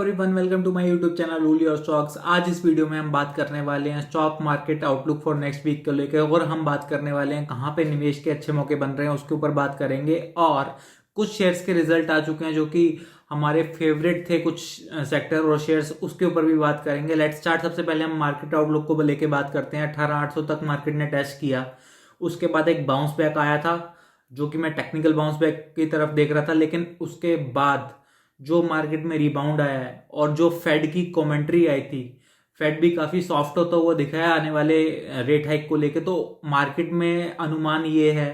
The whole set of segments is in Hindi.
Everyone, welcome to my YouTube channel rule your stocks. आज इस वीडियो में हम बात करने वाले हैं stock market outlook for next week को लेकर, और हम बात करने वाले हैं कहाँ पे निवेश के अच्छे मौके बन रहे हैं उसके ऊपर बात करेंगे। और कुछ शेयर्स के रिजल्ट आ चुके हैं जो कि हमारे फेवरेट थे, कुछ सेक्टर और शेयर्स, उसके ऊपर भी बात करेंगे। Let's start. सबसे पहले हम मार्केट आउटलुक को लेकर बात करते हैं। 18,800 तक मार्केट ने टेस्ट किया, उसके बाद एक बाउंस बैक आया था जो कि मैं टेक्निकल बाउंस बैक की तरफ देख रहा था, लेकिन उसके बाद जो मार्केट में रिबाउंड आया है और जो फेड की कमेंट्री आई थी, फेड भी काफी सॉफ्ट होता हुआ दिखाया आने वाले रेट हाइक को लेके। तो मार्केट में अनुमान ये है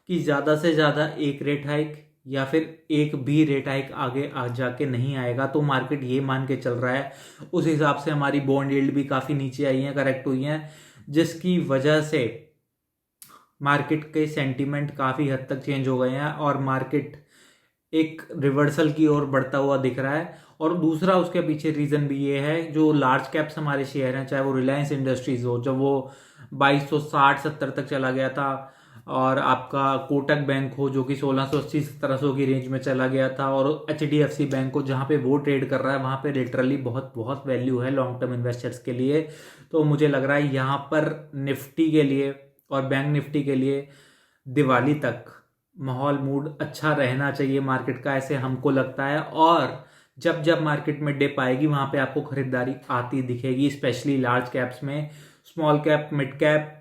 कि ज्यादा से ज्यादा एक रेट हाइक या फिर एक भी रेट हाइक आगे आ जाके नहीं आएगा। तो मार्केट ये मान के चल रहा है। उस हिसाब से हमारी बॉन्ड यील्ड भी काफी नीचे आई है, करेक्ट हुई है, जिसकी वजह से मार्केट के सेंटीमेंट काफी हद तक चेंज हो गए हैं और मार्केट एक रिवर्सल की ओर बढ़ता हुआ दिख रहा है। और दूसरा उसके पीछे रीजन भी ये है, जो लार्ज कैप्स हमारे शेयर हैं, चाहे वो रिलायंस इंडस्ट्रीज हो, जब वो 2260-70 तक चला गया था, और आपका कोटक बैंक हो जो कि 1680-1700 की रेंज में चला गया था, और एचडीएफसी बैंक हो जहां पे वो ट्रेड कर रहा है, वहां पे लिटरली बहुत बहुत वैल्यू है लॉन्ग टर्म इन्वेस्टर्स के लिए। तो मुझे लग रहा है यहाँ पर निफ्टी के लिए और बैंक निफ्टी के लिए दिवाली तक माहौल मूड अच्छा रहना चाहिए मार्केट का, ऐसे हमको लगता है। और जब जब मार्केट में डिप आएगी वहां पे आपको खरीदारी आती दिखेगी, स्पेशली लार्ज कैप्स में। स्मॉल कैप, मिड कैप,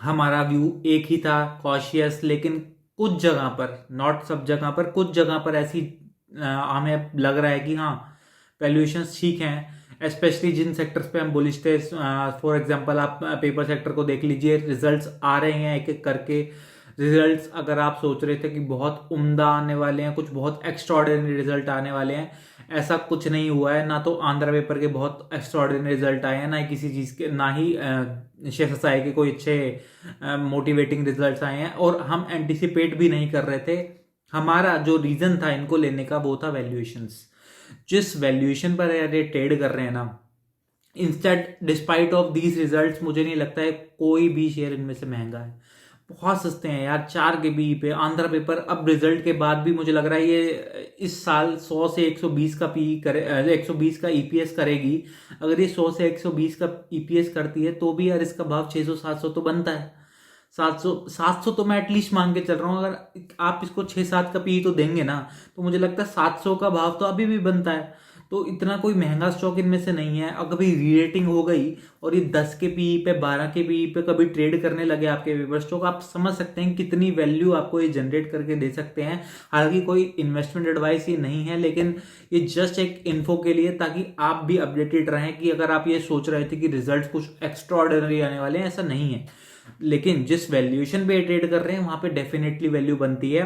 हमारा व्यू एक ही था, कॉशियस। लेकिन कुछ जगह पर, नॉट सब जगह पर, कुछ जगह पर ऐसी हमें लग रहा है कि हाँ वैल्यूएशंस ठीक हैं, स्पेशली जिन सेक्टर्स पे हम बुलिश थे। फॉर एग्जांपल आप पेपर सेक्टर को देख लीजिए, रिजल्ट्स आ रहे हैं एक एक करके। रिजल्ट्स अगर आप सोच रहे थे कि बहुत उम्दा आने वाले हैं, कुछ बहुत एक्स्ट्राऑर्डिनरी रिजल्ट आने वाले हैं, ऐसा कुछ नहीं हुआ है। ना तो आंध्र पेपर के बहुत एक्स्ट्राऑर्डिनरी रिजल्ट आए हैं, ना ही किसी चीज के, ना ही शेषसाई के कोई अच्छे मोटिवेटिंग रिजल्ट्स आए हैं। और हम एंटिसिपेट भी नहीं कर रहे थे। हमारा जो रीजन था इनको लेने का वो था वैल्यूएशंस। जिस वैल्यूएशन पर ये ट्रेड कर रहे हैं ना, instead despite of these results, मुझे नहीं लगता है कोई भी शेयर इनमें से महंगा है। बहुत सस्ते हैं यार, 4 के बी पे आंध्र पेपर। अब रिजल्ट के बाद भी मुझे लग रहा है ये इस साल 100 से 120 का पी करे, 120 का ईपीएस करेगी। अगर ये 100 से 120 का ईपीएस करती है तो भी यार इसका भाव 600-700 तो बनता है। 700 तो मैं एटलीस्ट मान के चल रहा हूँ। अगर आप इसको 6-7 का पी तो देंगे ना, तो मुझे लगता है 700 का भाव तो अभी भी बनता है। तो इतना कोई महंगा स्टॉक इनमें से नहीं है। और कभी रीरेटिंग हो गई और ये 10 के पी पे, 12 के पी पे कभी ट्रेड करने लगे आपके पेपर स्टॉक, आप समझ सकते हैं कितनी वैल्यू आपको ये जनरेट करके दे सकते हैं। हालांकि कोई इन्वेस्टमेंट एडवाइस ये नहीं है, लेकिन ये जस्ट एक इन्फो के लिए, ताकि आप भी अपडेटेड रहें कि अगर आप ये सोच रहे थे कि रिजल्ट कुछ एक्स्ट्रा ऑर्डिनरी आने वाले हैं, ऐसा नहीं है। लेकिन जिस वैल्यूएशन पे ट्रेड कर रहे हैं वहां पे डेफिनेटली वैल्यू बनती है।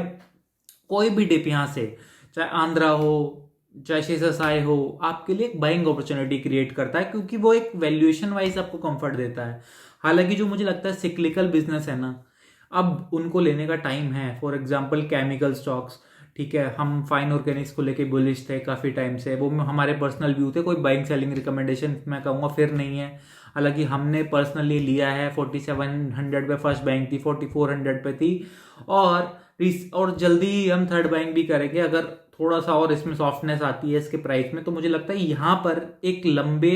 कोई भी डिप यहां से, चाहे आंध्रा हो, चाहे शेषसाई हो, आपके लिए एक बाइंग अपॉर्चुनिटी क्रिएट करता है, क्योंकि वो एक वैल्यूएशन वाइज आपको कंफर्ट देता है। हालांकि जो मुझे लगता है सिक्लिकल बिजनेस है ना, अब उनको लेने का टाइम है। फॉर एग्जाम्पल केमिकल स्टॉक्स, ठीक है, हम फाइन ऑर्गेनिक्स को लेके बुलिश थे काफी टाइम से, वो हमारे पर्सनल व्यू थे, कोई बाइंग सेलिंग रिकमेंडेशन मैं कहूंगा फिर नहीं है। हालांकि हमने पर्सनली लिया है, 4700 पे फर्स्ट बाइंग थी, 4400 पे थी, और जल्दी ही हम थर्ड बाइंग भी करेंगे अगर थोड़ा सा और इसमें सॉफ्टनेस आती है इसके प्राइस में। तो मुझे लगता है यहां पर एक लंबे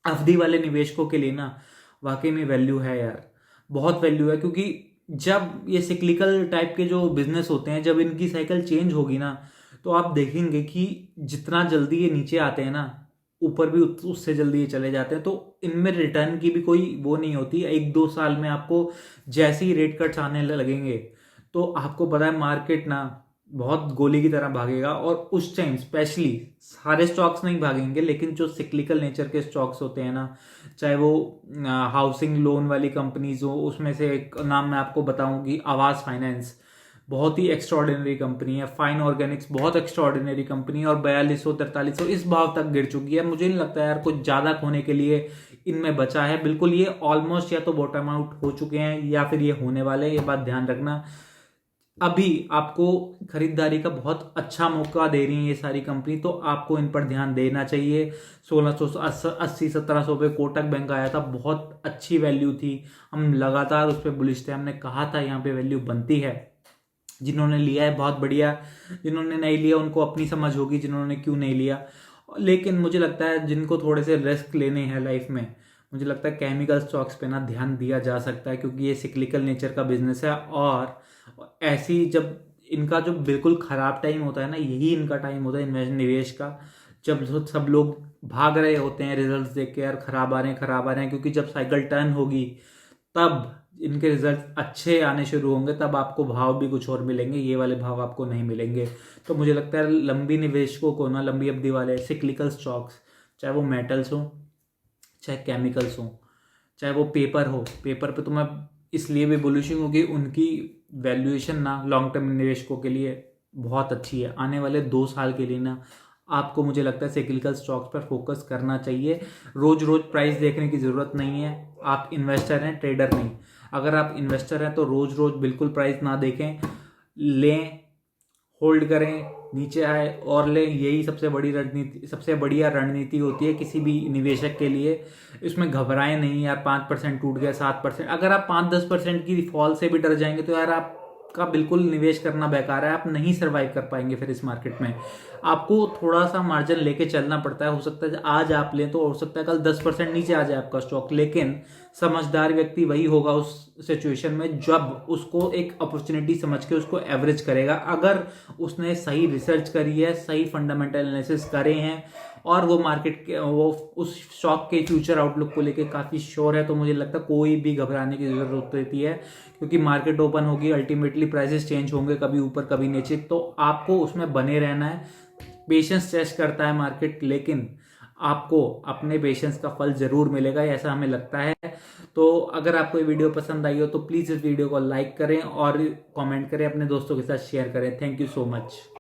अवधि वाले निवेशकों के लिए ना वाकई में वैल्यू है यार, बहुत वैल्यू है। क्योंकि जब ये सिक्लिकल टाइप के जो बिजनेस होते हैं, जब इनकी साइकिल चेंज होगी ना, तो आप देखेंगे कि जितना जल्दी ये नीचे आते हैं ना, ऊपर भी उससे जल्दी ये चले जाते हैं। तो इनमें रिटर्न की भी कोई वो नहीं होती। 1-2 साल में आपको जैसे ही रेट कट्स आने लगेंगे, तो आपको पता है मार्केट ना बहुत गोली की तरह भागेगा। और उस टाइम स्पेशली सारे स्टॉक्स नहीं भागेंगे, लेकिन जो सिक्लिकल नेचर के स्टॉक्स होते हैं ना, चाहे वो हाउसिंग लोन वाली कंपनीज हो, उसमें से एक नाम मैं आपको बताऊंगी, आवास फाइनेंस, बहुत ही एक्स्ट्राऑर्डिनरी कंपनी है। फाइन ऑर्गेनिक्स बहुत एक्स्ट्राऑर्डिनरी कंपनी है, और 4200-4300 इस भाव तक गिर चुकी है। मुझे नहीं लगता यार कुछ ज्यादा खोने के लिए इनमें बचा है। बिल्कुल ये ऑलमोस्ट या तो बॉटम आउट हो चुके हैं या फिर ये होने वाले हैं, ये बात ध्यान रखना। अभी आपको खरीदारी का बहुत अच्छा मौका दे रही है ये सारी कंपनी, तो आपको इन पर ध्यान देना चाहिए। 1680-1700 पे कोटक बैंक आया था, बहुत अच्छी वैल्यू थी, हम लगातार उस पर बुलिश थे, हमने कहा था यहाँ पे वैल्यू बनती है। जिन्होंने लिया है बहुत बढ़िया, जिन्होंने नहीं लिया उनको अपनी समझ होगी जिन्होंने क्यों नहीं लिया। लेकिन मुझे लगता है जिनको थोड़े से रिस्क लेने हैं लाइफ में, मुझे लगता है केमिकल स्टॉक्स पे ना ध्यान दिया जा सकता है, क्योंकि ये सिक्लिकल नेचर का बिजनेस है। और ऐसी जब इनका जो बिल्कुल खराब टाइम होता है ना, यही इनका टाइम होता है निवेश का, जब सब लोग भाग रहे होते हैं रिजल्ट्स देख के, यार खराब आ रहे हैं खराब आ रहे हैं, क्योंकि जब साइकिल टर्न होगी तब इनके रिजल्ट अच्छे आने शुरू होंगे, तब आपको भाव भी कुछ और मिलेंगे, ये वाले भाव आपको नहीं मिलेंगे। तो मुझे लगता है लंबी निवेशकों को ना, लंबी अवधि वाले सिक्लिकल स्टॉक्स, चाहे वो मेटल्स हो, चाहे केमिकल्स हो, चाहे वो पेपर हो, पेपर पे तो मैं इसलिए भी बुलिश हूँ क्योंकि उनकी वैल्यूएशन ना लॉन्ग टर्म निवेशकों के लिए बहुत अच्छी है। आने वाले 2 साल के लिए ना आपको, मुझे लगता है सिक्लिकल स्टॉक्स पर फोकस करना चाहिए। रोज रोज प्राइस देखने की ज़रूरत नहीं है। आप इन्वेस्टर हैं, ट्रेडर नहीं। अगर आप इन्वेस्टर हैं तो रोज रोज बिल्कुल प्राइस ना देखें, लें, होल्ड करें, नीचे आए और लें। यही सबसे बड़ी रणनीति, सबसे बढ़िया रणनीति होती है किसी भी निवेशक के लिए। इसमें घबराएं नहीं यार, 5% टूट गया, 7%। अगर आप 5-10% की फॉल से भी डर जाएंगे तो यार आपका बिल्कुल निवेश करना बेकार है, आप नहीं सर्वाइव कर पाएंगे फिर इस मार्केट में। आपको थोड़ा सा मार्जिन लेके चलना पड़ता है। हो सकता है आज आप लें तो हो सकता है कल 10% नीचे आ जाए आपका स्टॉक, लेकिन समझदार व्यक्ति वही होगा उस सिचुएशन में जब उसको एक अपॉर्चुनिटी समझ के उसको एवरेज करेगा। अगर उसने सही रिसर्च करी है, सही फंडामेंटल एनालिसिस करे हैं और वो मार्केट के वो उस स्टॉक के फ्यूचर आउटलुक को लेके काफ़ी श्योर है, तो मुझे लगता है कोई भी घबराने की जरूरत होती है, क्योंकि मार्केट ओपन होगी, अल्टीमेटली प्राइसेस चेंज होंगे, कभी ऊपर कभी नीचे, तो आपको उसमें बने रहना है। पेशेंस टेस्ट करता है मार्केट, लेकिन आपको अपने पेशेंस का फल जरूर मिलेगा, ऐसा हमें लगता है। तो अगर आपको ये वीडियो पसंद आई हो तो प्लीज़ इस वीडियो को लाइक करें और कमेंट करें, अपने दोस्तों के साथ शेयर करें। Thank you so much.